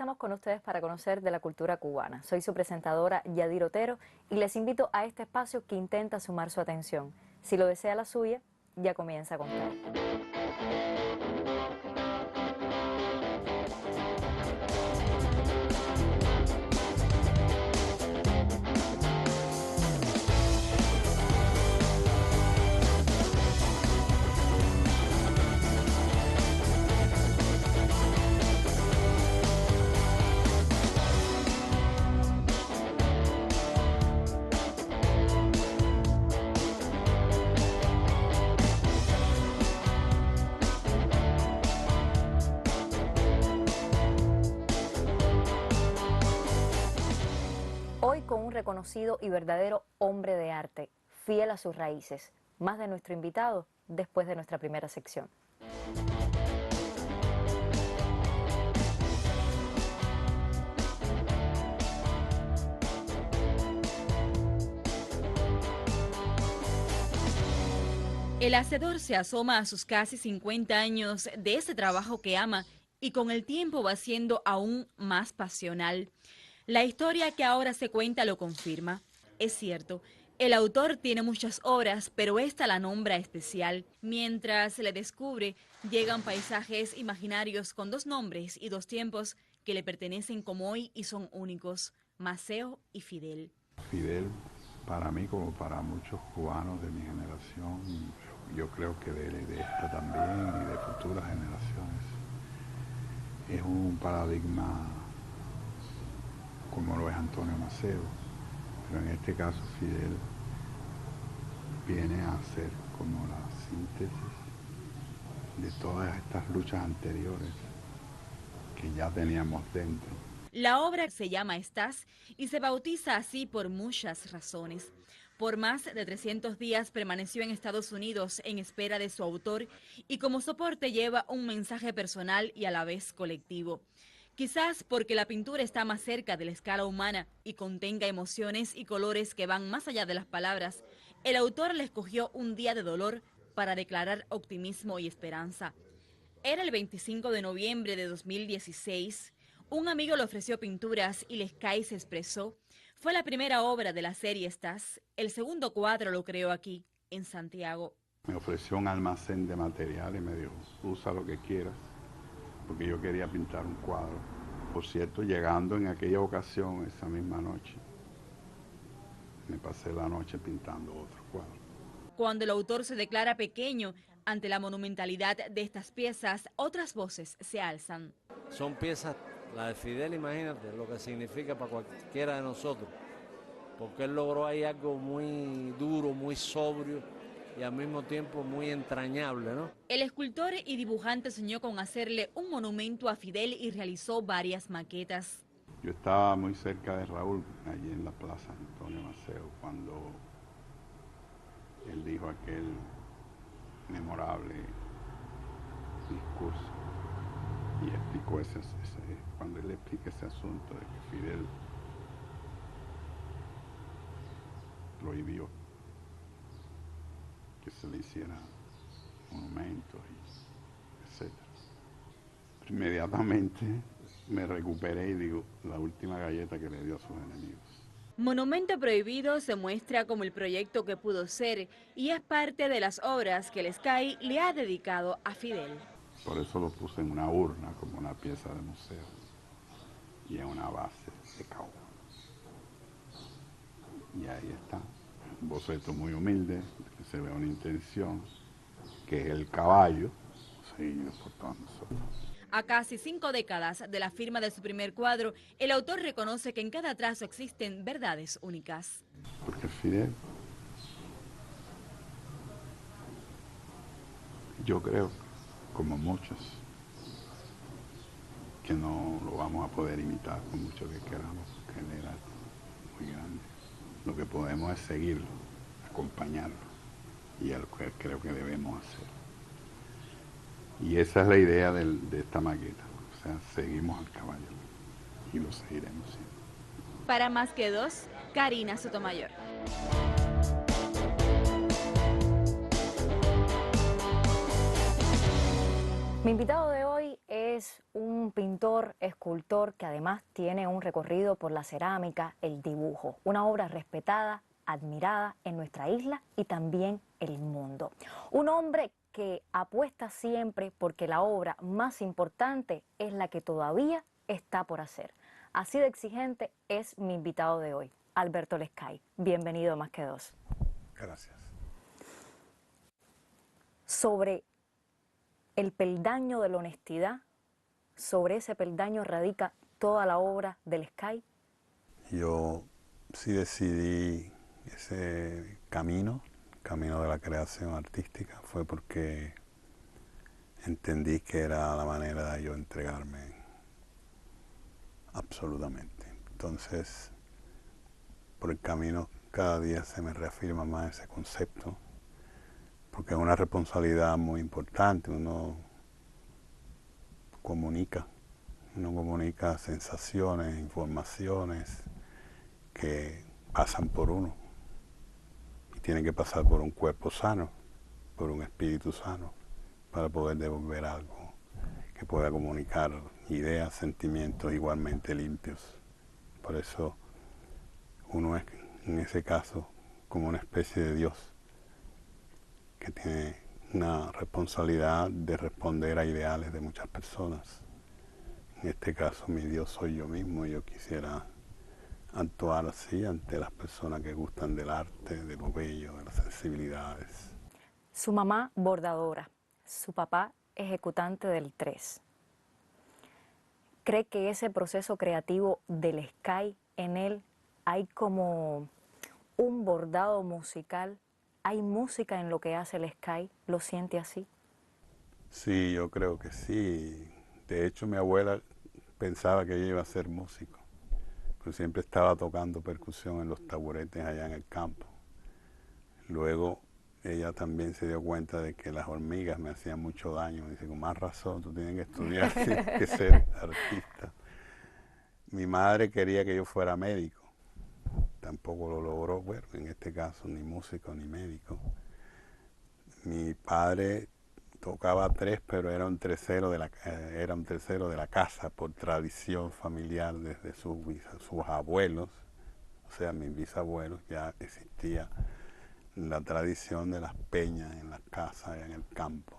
estamos con ustedes para conocer de la cultura cubana. Soy su presentadora Yadir Otero y les invito a este espacio que intenta sumar su atención. Si lo desea la suya, ya comienza a contar. Hoy con un reconocido y verdadero hombre de arte, fiel a sus raíces. Más de nuestro invitado después de nuestra primera sección. El hacedor se asoma a sus casi 50 años de ese trabajo que ama y con el tiempo va siendo aún más pasional. La historia que ahora se cuenta lo confirma. Es cierto, el autor tiene muchas obras, pero esta la nombra especial. Mientras se le descubre, llegan paisajes imaginarios con dos nombres y dos tiempos que le pertenecen como hoy y son únicos: Maceo y Fidel. Fidel, para mí como para muchos cubanos de mi generación, yo creo que de esta también y de futuras generaciones, es un paradigma como lo es Antonio Maceo, pero en este caso Fidel viene a ser como la síntesis de todas estas luchas anteriores que ya teníamos dentro. La obra se llama Estás y se bautiza así por muchas razones. Por más de 300 días permaneció en Estados Unidos en espera de su autor y como soporte lleva un mensaje personal y a la vez colectivo. Quizás porque la pintura está más cerca de la escala humana y contenga emociones y colores que van más allá de las palabras, el autor le escogió un día de dolor para declarar optimismo y esperanza. Era el 25 de noviembre de 2016. Un amigo le ofreció pinturas y Lescay se expresó. Fue la primera obra de la serie Estás. El segundo cuadro lo creó aquí, en Santiago. Me ofreció un almacén de material y me dijo, usa lo que quieras, porque yo quería pintar un cuadro. Por cierto, llegando en aquella ocasión, esa misma noche, me pasé la noche pintando otro cuadro. Cuando el autor se declara pequeño ante la monumentalidad de estas piezas, otras voces se alzan. Son piezas, la de Fidel, imagínate lo que significa para cualquiera de nosotros, porque él logró ahí algo muy duro, muy sobrio y al mismo tiempo muy entrañable, ¿no? El escultor y dibujante soñó con hacerle un monumento a Fidel y realizó varias maquetas. Yo estaba muy cerca de Raúl, allí en la Plaza Antonio Maceo, cuando él dijo aquel memorable discurso y explicó cuando él explica ese asunto de que Fidel prohibió que se le hiciera monumentos, etc. Inmediatamente me recuperé y digo, la última galleta que le dio a sus enemigos. Monumento Prohibido se muestra como el proyecto que pudo ser y es parte de las obras que Lescay le ha dedicado a Fidel. Por eso lo puse en una urna como una pieza de museo y en una base de caoba. Y ahí está, un boceto muy humilde, que se ve una intención, que es el caballo, seguido por todos nosotros. A casi 5 décadas de la firma de su primer cuadro, el autor reconoce que en cada trazo existen verdades únicas. Porque Fidel, yo creo, como muchos, que no lo vamos a poder imitar por mucho que queramos, porque él era muy grande. Lo que podemos es seguirlo, acompañarlo, y es lo que creo que debemos hacer. Y esa es la idea de esta maqueta, o sea, seguimos al caballo y lo seguiremos siempre. Para Más que Dos, Karina Sotomayor. Mi invitado de hoy es es un pintor, escultor que además tiene un recorrido por la cerámica, el dibujo, una obra respetada, admirada en nuestra isla y también el mundo. Un hombre que apuesta siempre porque la obra más importante es la que todavía está por hacer. Así de exigente es mi invitado de hoy, Alberto Lescay. Bienvenido a Más que Dos. Gracias. Sobre el peldaño de la honestidad, sobre ese peldaño radica toda la obra del Lescay. Yo sí decidí ese camino de la creación artística, fue porque entendí que era la manera de yo entregarme absolutamente. Entonces, por el camino cada día se me reafirma más ese concepto, porque es una responsabilidad muy importante. Uno comunica sensaciones, informaciones que pasan por uno y tienen que pasar por un cuerpo sano, por un espíritu sano, para poder devolver algo que pueda comunicar ideas, sentimientos igualmente limpios. Por eso uno es, en ese caso, como una especie de Dios que tiene una responsabilidad de responder a ideales de muchas personas. En este caso mi Dios soy yo mismo y yo quisiera actuar así ante las personas que gustan del arte, de lo bello, de las sensibilidades. Su mamá bordadora, su papá ejecutante del 3. ¿Cree que ese proceso creativo del Lescay, en él hay como un bordado musical? ¿Hay música en lo que hace el Lescay? ¿Lo siente así? Sí, yo creo que sí. De hecho, mi abuela pensaba que ella iba a ser músico, pero siempre estaba tocando percusión en los taburetes allá en el campo. Luego ella también se dio cuenta de que las hormigas me hacían mucho daño. Dice, con más razón, tú tienes que estudiar que ser artista. Mi madre quería que yo fuera médico. Tampoco lo logró, bueno, en este caso, ni músico ni médico. Mi padre tocaba 3, pero era un tercero de la casa, por tradición familiar desde sus abuelos, o sea, mis bisabuelos. Ya existía la tradición de las peñas en las casas, en el campo.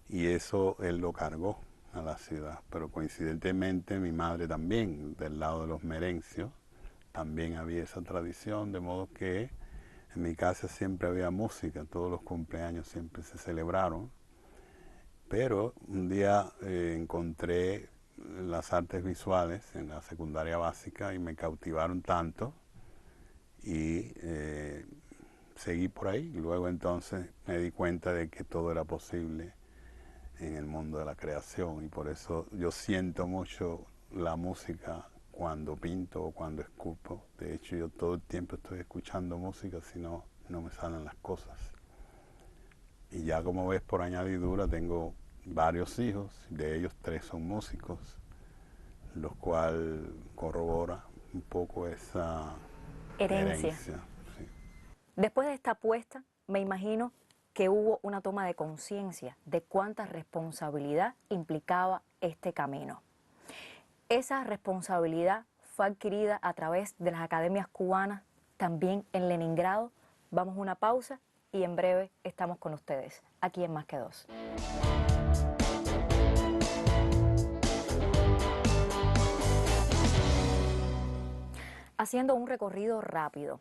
Y eso él lo cargó a la ciudad. Pero coincidentemente mi madre también, del lado de los merencios, también había esa tradición, de modo que en mi casa siempre había música, todos los cumpleaños siempre se celebraron. Pero un día encontré las artes visuales en la secundaria básica y me cautivaron tanto y seguí por ahí. Luego entonces me di cuenta de que todo era posible en el mundo de la creación y por eso yo siento mucho la música cuando pinto o cuando esculpo. De hecho, yo todo el tiempo estoy escuchando música, si no, no me salen las cosas. Y ya como ves, por añadidura, tengo varios hijos, de ellos 3 son músicos, lo cual corrobora un poco esa herencia. Sí. Después de esta apuesta, me imagino que hubo una toma de conciencia de cuánta responsabilidad implicaba este camino. Esa responsabilidad fue adquirida a través de las academias cubanas, también en Leningrado. Vamos a una pausa y en breve estamos con ustedes, aquí en Más que Dos. Haciendo un recorrido rápido,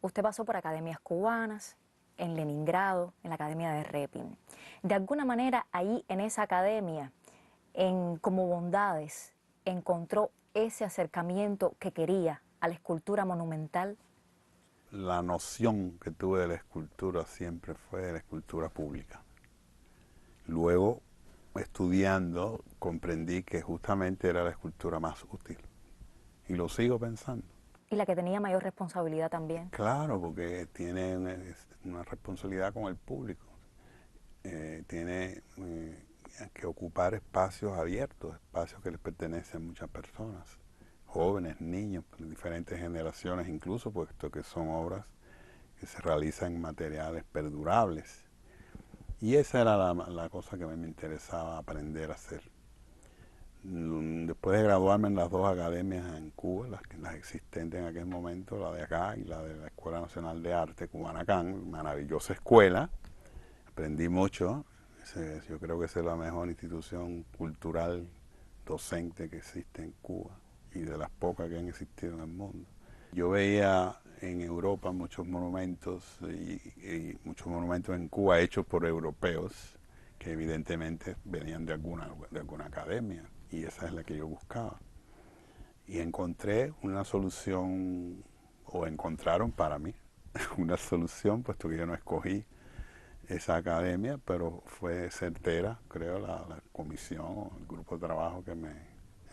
usted pasó por academias cubanas, en Leningrado, en la Academia de Repin. De alguna manera, ahí en esa academia, como bondades, encontró ese acercamiento que quería a la escultura monumental. La noción que tuve de la escultura siempre fue de la escultura pública. Luego, estudiando, comprendí que justamente era la escultura más útil. Y lo sigo pensando. Y la que tenía mayor responsabilidad también. Claro, porque tiene una responsabilidad con el público. Tiene que ocupar espacios abiertos, espacios que les pertenecen a muchas personas, jóvenes, niños, diferentes generaciones incluso, puesto que son obras que se realizan en materiales perdurables. Y esa era la cosa que a mí me interesaba aprender a hacer. Después de graduarme en las dos academias en Cuba, las existentes en aquel momento, la de acá y la de la Escuela Nacional de Arte, Cubanacán, maravillosa escuela, aprendí mucho. Yo creo que esa es la mejor institución cultural docente que existe en Cuba y de las pocas que han existido en el mundo. Yo veía en Europa muchos monumentos y muchos monumentos en Cuba hechos por europeos que evidentemente venían de alguna academia, y esa es la que yo buscaba. Y encontré una solución, o encontraron para mí una solución, puesto que yo no escogí esa academia, pero fue certera, creo, la comisión o el grupo de trabajo que me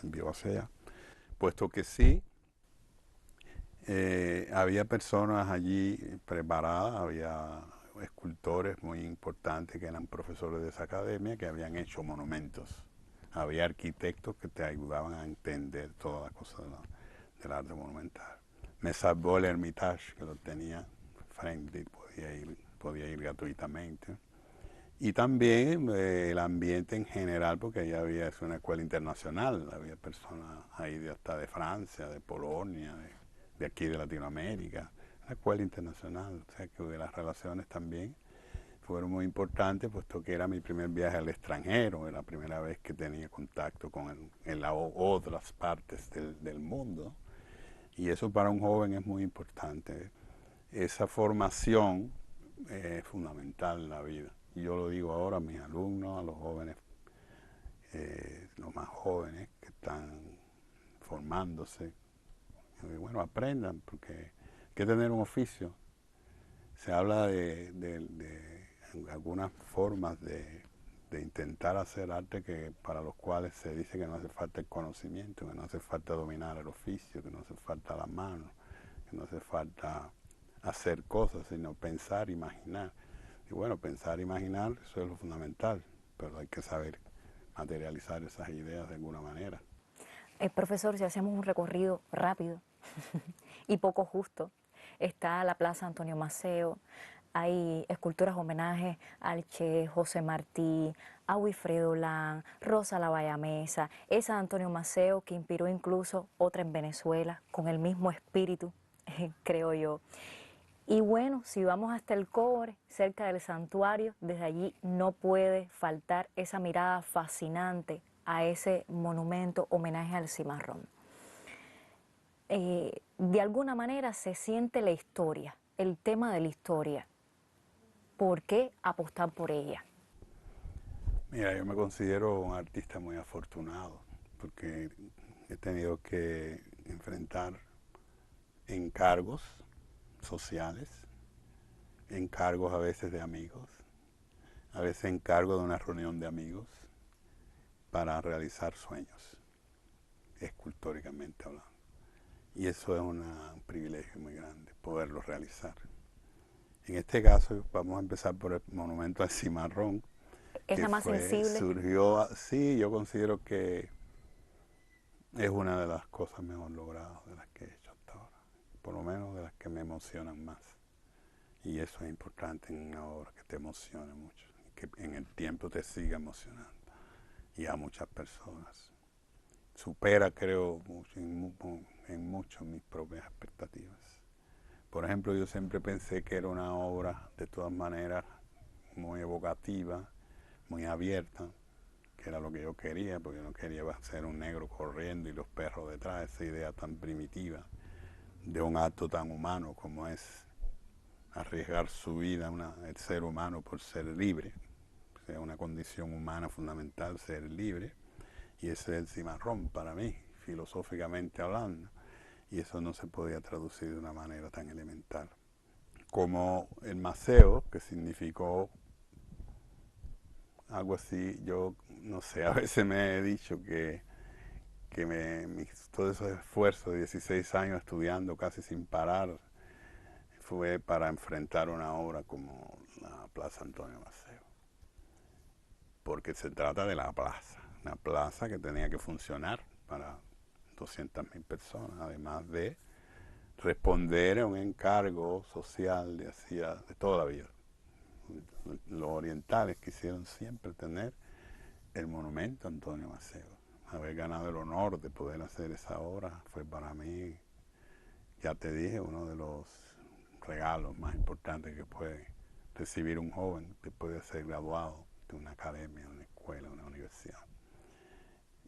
envió hacia allá, puesto que sí, había personas allí preparadas, había escultores muy importantes que eran profesores de esa academia que habían hecho monumentos. Había arquitectos que te ayudaban a entender todas las cosas del arte monumental. Me salvó el Hermitage, que lo tenía frente, podía ir gratuitamente. Y también el ambiente en general, porque allá es una escuela internacional, había personas ahí hasta de Francia, de Polonia, de aquí de Latinoamérica, una escuela internacional, o sea que las relaciones también fueron muy importantes, puesto que era mi primer viaje al extranjero, era la primera vez que tenía contacto con otras partes del mundo, y eso para un joven es muy importante. Esa formación es fundamental en la vida. Y yo lo digo ahora a mis alumnos, a los jóvenes, los más jóvenes que están formándose, bueno, aprendan, porque hay que tener un oficio. Se habla de algunas formas de intentar hacer arte para los cuales se dice que no hace falta el conocimiento, que no hace falta dominar el oficio, que no hace falta la mano, que no hace falta hacer cosas, sino pensar, imaginar. Y bueno, pensar, imaginar, eso es lo fundamental, pero hay que saber materializar esas ideas de alguna manera. Profesor, si hacemos un recorrido rápido y poco justo, está la Plaza Antonio Maceo, hay esculturas homenaje al Che, José Martí, a Wilfredo Lan, Rosa Lavalla Mesa, esa de Antonio Maceo que inspiró incluso otra en Venezuela, con el mismo espíritu, creo yo. Y bueno, si vamos hasta el Cobre, cerca del santuario, desde allí no puede faltar esa mirada fascinante a ese monumento homenaje al cimarrón. De alguna manera se siente la historia, el tema de la historia. ¿Por qué apostar por ella? Mira, yo me considero un artista muy afortunado, porque he tenido que enfrentar encargos sociales, encargos a veces de amigos, a veces encargos de una reunión de amigos para realizar sueños, escultóricamente hablando. Y eso es un privilegio muy grande, poderlo realizar. En este caso vamos a empezar por el monumento al cimarrón. ¿Es la más sensible? Sí, yo considero que es una de las cosas mejor logradas de las que he hecho hasta ahora, por lo menos de las que me emocionan más. Y eso es importante en una obra, que te emocione mucho, que en el tiempo te siga emocionando, y a muchas personas. Supera, creo, en mucho mis propias expectativas. Por ejemplo, yo siempre pensé que era una obra, de todas maneras, muy evocativa, muy abierta, que era lo que yo quería, porque yo no quería ser un negro corriendo y los perros detrás, esa idea tan primitiva de un acto tan humano como es arriesgar su vida el ser humano por ser libre. O sea, una condición humana fundamental, ser libre, y ese es el cimarrón para mí, filosóficamente hablando, y eso no se podía traducir de una manera tan elemental. Como el maceo, que significó algo así, yo no sé, a veces me he dicho que todos esos esfuerzos de 16 años estudiando casi sin parar fue para enfrentar una obra como la Plaza Antonio Maceo. Porque se trata de la plaza, una plaza que tenía que funcionar para 200.000 personas, además de responder a un encargo social de toda la vida. Los orientales quisieron siempre tener el monumento a Antonio Maceo, haber ganado el honor de poder hacer esa obra fue para mí, ya te dije, uno de los regalos más importantes que puede recibir un joven después de ser graduado de una academia, una escuela, una universidad.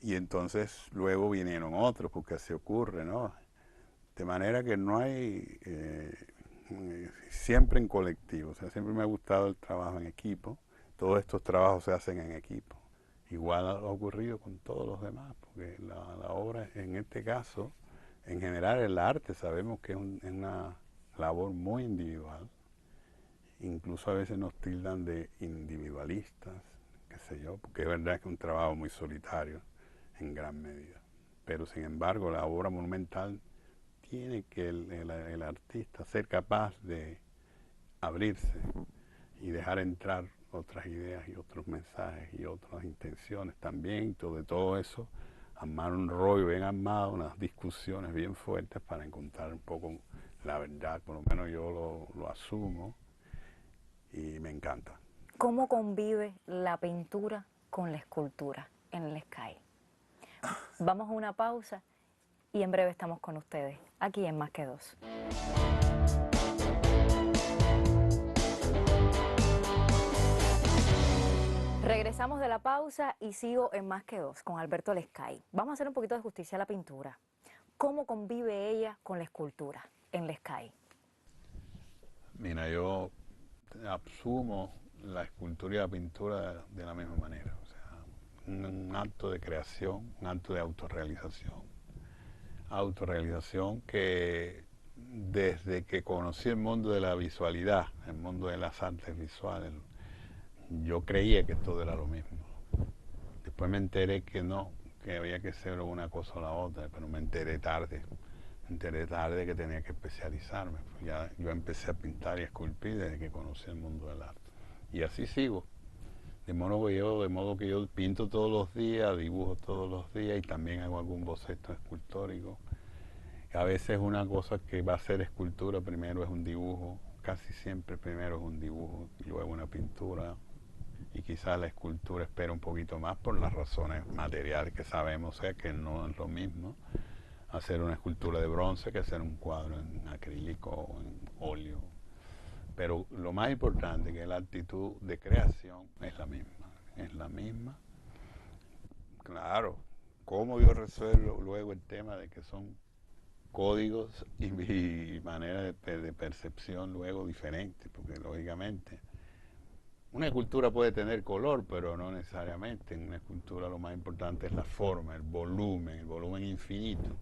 Y entonces luego vinieron otros, porque así ocurre, ¿no? De manera que no hay, siempre en colectivo, o sea, siempre me ha gustado el trabajo en equipo, todos estos trabajos se hacen en equipo. Igual ha ocurrido con todos los demás, porque la obra, en este caso, en general el arte, sabemos que es una labor muy individual, incluso a veces nos tildan de individualistas, qué sé yo, porque es verdad que es un trabajo muy solitario en gran medida. Pero sin embargo, la obra monumental tiene que el artista ser capaz de abrirse y dejar entrar otras ideas y otros mensajes y otras intenciones también. De todo eso, armar un rollo bien armado, unas discusiones bien fuertes para encontrar un poco la verdad. Por lo menos yo lo asumo y me encanta. ¿Cómo convive la pintura con la escultura en el Sky? Vamos a una pausa y en breve estamos con ustedes, aquí en Más que Dos. Regresamos de la pausa y sigo en Más que Dos con Alberto Lescay. Vamos a hacer un poquito de justicia a la pintura. ¿Cómo convive ella con la escultura en Lescay? Mira, yo asumo la escultura y la pintura de la misma manera. O sea, un acto de creación, un acto de autorrealización. Autorrealización que desde que conocí el mundo de la visualidad, el mundo de las artes visuales, yo creía que todo era lo mismo. Después me enteré que no, que había que ser una cosa o la otra, pero me enteré tarde. Me enteré tarde que tenía que especializarme. Ya yo empecé a pintar y a esculpir desde que conocí el mundo del arte. Y así sigo. De modo que yo pinto todos los días, dibujo todos los días y también hago algún boceto escultórico. A veces una cosa que va a ser escultura primero es un dibujo, casi siempre primero es un dibujo y luego una pintura. Y quizás la escultura espera un poquito más por las razones materiales que sabemos, o sea, que no es lo mismo hacer una escultura de bronce que hacer un cuadro en acrílico o en óleo. Pero lo más importante es que la actitud de creación es la misma. Es la misma. Claro, cómo yo resuelvo luego el tema de que son códigos y maneras de percepción luego diferentes, porque lógicamente una escultura puede tener color, pero no necesariamente. En una escultura lo más importante es la forma, el volumen infinito.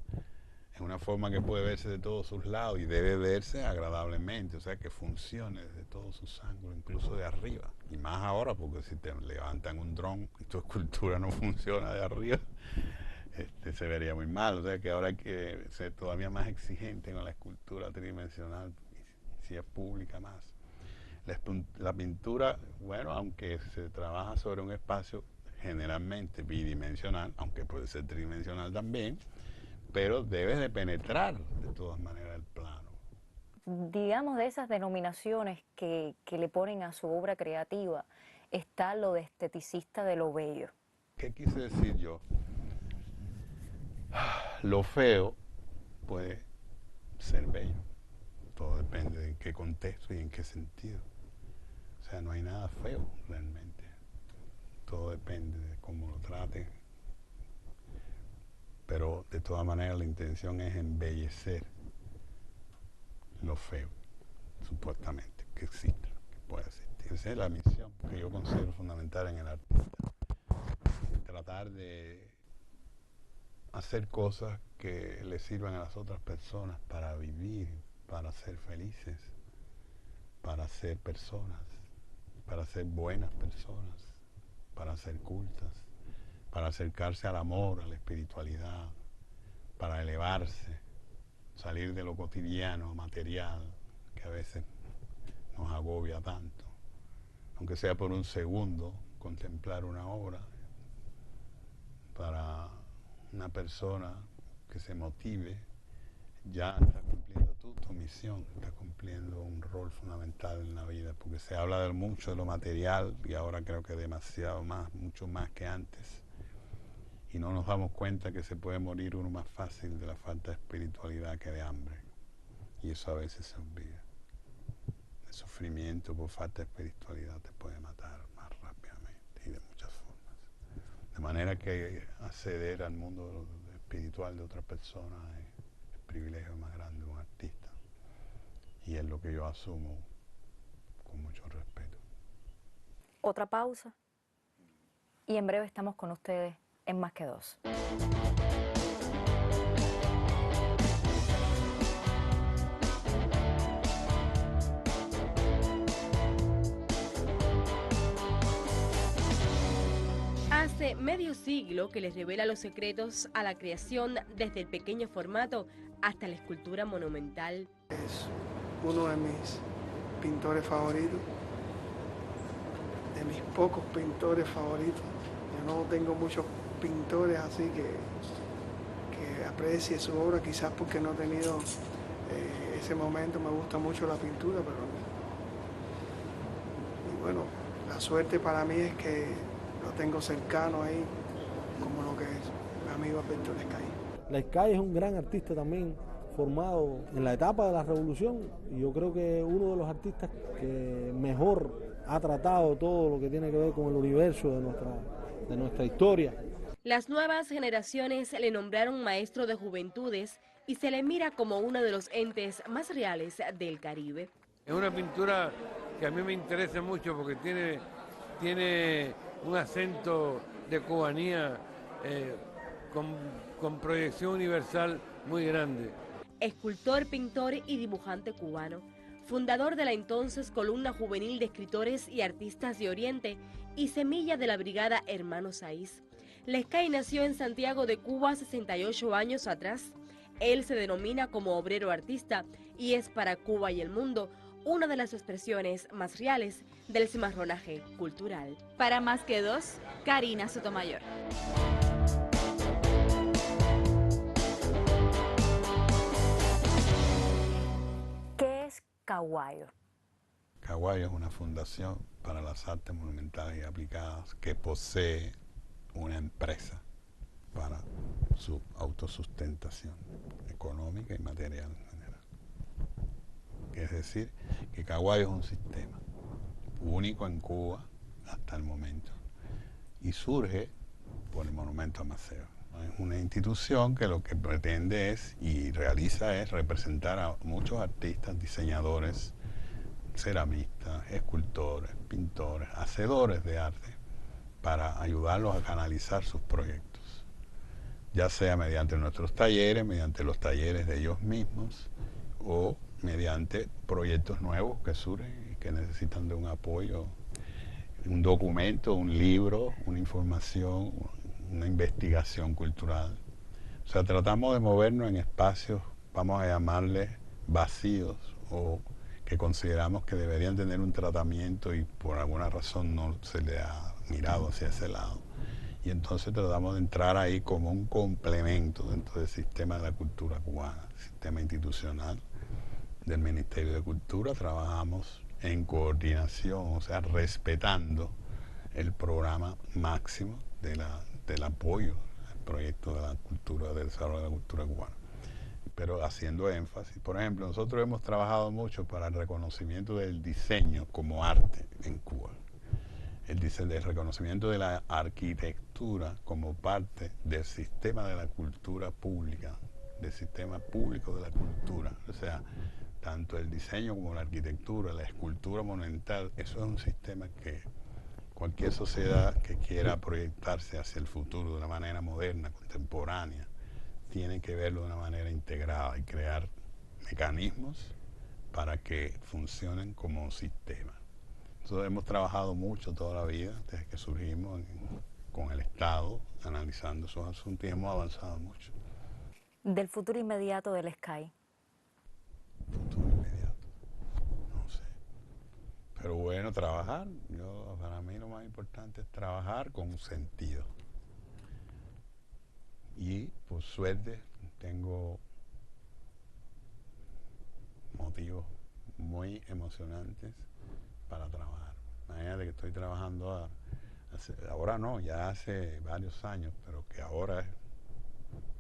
Es una forma que puede verse de todos sus lados y debe verse agradablemente, o sea, que funcione desde todos sus ángulos, incluso de arriba. Y más ahora, porque si te levantan un dron y tu escultura no funciona de arriba, se vería muy mal. O sea, que ahora hay que ser todavía más exigente con la escultura tridimensional, si es pública más. La pintura, bueno, aunque se trabaja sobre un espacio generalmente bidimensional, aunque puede ser tridimensional también, pero debe de penetrar de todas maneras el plano. Digamos, de esas denominaciones que le ponen a su obra creativa, está lo de esteticista de lo bello. ¿Qué quise decir yo? Lo feo puede ser bello. Todo depende de en qué contexto y en qué sentido. O sea, no hay nada feo realmente. Todo depende de cómo lo trate. Pero de todas maneras la intención es embellecer lo feo, supuestamente, que exista, que pueda existir. Esa es la misión que yo considero fundamental en el artista. Tratar de hacer cosas que le sirvan a las otras personas para vivir, para ser felices, para ser personas, para ser buenas personas, para ser cultas, para acercarse al amor, a la espiritualidad, para elevarse, salir de lo cotidiano, material, que a veces nos agobia tanto. Aunque sea por un segundo, contemplar una obra para una persona que se motive, ya está cumpliendo tu misión, está cumpliendo un rol fundamental en la vida, porque se habla de mucho de lo material y ahora creo que demasiado más, mucho más que antes. y no nos damos cuenta que se puede morir uno más fácil de la falta de espiritualidad que de hambre. Y eso a veces se olvida. El sufrimiento por falta de espiritualidad te puede matar más rápidamente y de muchas formas. De manera que acceder al mundo espiritual de otra persona es el privilegio más grande de un artista. Y es lo que yo asumo con mucho respeto. Otra pausa y en breve estamos con ustedes en Más que Dos. Hace medio siglo que les revela los secretos a la creación desde el pequeño formato hasta la escultura monumental. Es uno de mis pintores favoritos, de mis pocos pintores favoritos. Yo no tengo muchos pintores así que aprecie su obra, quizás porque no he tenido ese momento. Me gusta mucho la pintura, pero y bueno, la suerte para mí es que lo tengo cercano ahí, como lo que es mi amigo Alberto Lescay. Lescay es un gran artista también, formado en la etapa de la Revolución, y yo creo que uno de los artistas que mejor ha tratado todo lo que tiene que ver con el universo de nuestra historia. Las nuevas generaciones le nombraron maestro de juventudes y se le mira como uno de los entes más reales del Caribe. Es una pintura que a mí me interesa mucho porque tiene un acento de cubanía con proyección universal muy grande. Escultor, pintor y dibujante cubano, fundador de la entonces Columna Juvenil de Escritores y Artistas de Oriente y semilla de la Brigada Hermano Saiz. Lescay nació en Santiago de Cuba 68 años atrás. Él se denomina como obrero artista y es para Cuba y el mundo una de las expresiones más reales del cimarronaje cultural. Para Más que Dos, Karina Sotomayor. ¿Qué es Caguayo? Caguayo es una fundación para las artes monumentales y aplicadas que posee una empresa para su autosustentación económica y material en general. Es decir, que Caguayo es un sistema único en Cuba hasta el momento y surge por el Monumento a Maceo. Es una institución que lo que pretende es y realiza es representar a muchos artistas, diseñadores, ceramistas, escultores, pintores, hacedores de arte para ayudarlos a canalizar sus proyectos, ya sea mediante nuestros talleres, mediante los talleres de ellos mismos o mediante proyectos nuevos que surgen y que necesitan de un apoyo, un documento, un libro, una información, una investigación cultural. O sea, tratamos de movernos en espacios, vamos a llamarles vacíos o que consideramos que deberían tener un tratamiento y por alguna razón no se le ha mirado hacia ese lado. Y entonces tratamos de entrar ahí como un complemento dentro del sistema de la cultura cubana, sistema institucional del Ministerio de Cultura. Trabajamos en coordinación, o sea, respetando el programa máximo del apoyo al proyecto de la cultura, del desarrollo de la cultura cubana, pero haciendo énfasis. Por ejemplo, nosotros hemos trabajado mucho para el reconocimiento del diseño como arte en Cuba, el reconocimiento de la arquitectura como parte del sistema de la cultura pública, del sistema público de la cultura. O sea, tanto el diseño como la arquitectura, la escultura monumental, eso es un sistema que cualquier sociedad que quiera proyectarse hacia el futuro de una manera moderna, contemporánea, tiene que verlo de una manera integrada y crear mecanismos para que funcionen como un sistema. Nosotros hemos trabajado mucho toda la vida, desde que surgimos con el Estado, analizando esos asuntos y hemos avanzado mucho. Del futuro inmediato del Lescay. Futuro inmediato, no sé. Pero bueno, trabajar, para mí lo más importante es trabajar con sentido. Y por suerte tengo motivos muy emocionantes para trabajar. Imagínate que estoy trabajando ahora no, ya hace varios años, pero que ahora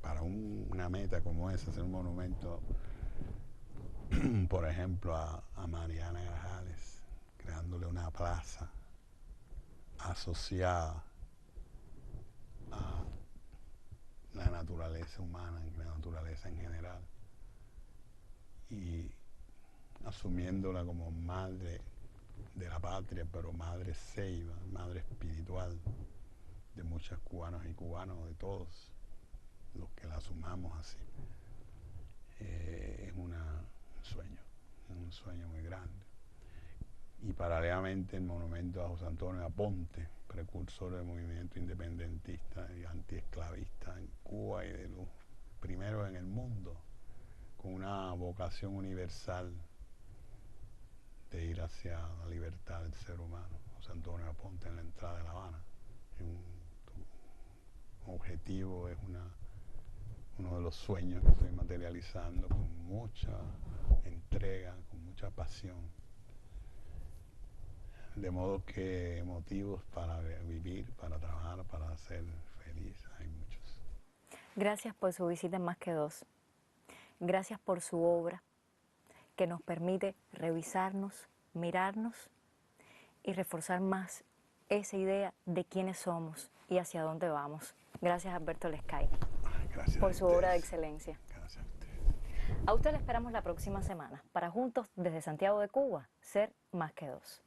para una meta como esa, hacer un monumento, por ejemplo, a Mariana Grajales, creándole una plaza asociada a la naturaleza humana, la naturaleza en general, y asumiéndola como madre de la patria, pero madre ceiba, madre espiritual de muchos cubanos y cubanos, de todos los que la asumamos así. Es un sueño muy grande. Y paralelamente el monumento a José Antonio Aponte, precursor del movimiento independentista y antiesclavista en Cuba y de los primeros en el mundo, con una vocación universal de ir hacia la libertad del ser humano. José Antonio Aponte en la entrada de La Habana. Un objetivo, es uno de los sueños que estoy materializando con mucha entrega, con mucha pasión. De modo que motivos para vivir, para trabajar, para ser feliz, hay muchos. Gracias por su visita en Más que Dos. Gracias por su obra, que nos permite revisarnos, mirarnos y reforzar más esa idea de quiénes somos y hacia dónde vamos. Gracias, Alberto Lescay, por su obra de excelencia. Gracias a ustedes. A usted le esperamos la próxima semana para juntos, desde Santiago de Cuba, ser Más que Dos.